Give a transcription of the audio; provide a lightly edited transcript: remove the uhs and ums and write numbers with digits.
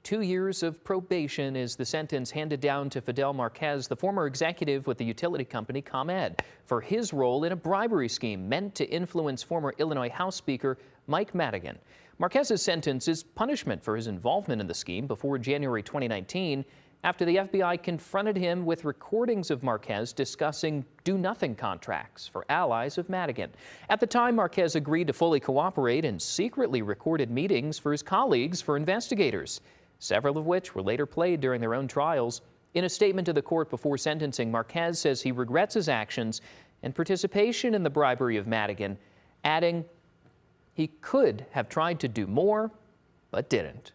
2 years of probation is the sentence handed down to Fidel Marquez, the former executive with the utility company ComEd, for his role in a bribery scheme meant to influence former Illinois House Speaker Mike Madigan. Marquez's sentence is punishment for his involvement in the scheme before January 2019, after the FBI confronted him with recordings of Marquez discussing do-nothing contracts for allies of Madigan. At the time, Marquez agreed to fully cooperate and secretly recorded meetings for his colleagues for investigators, several of which were later played during their own trials. In a statement to the court before sentencing, Marquez says he regrets his actions and participation in the bribery of Madigan, adding he could have tried to do more, but didn't.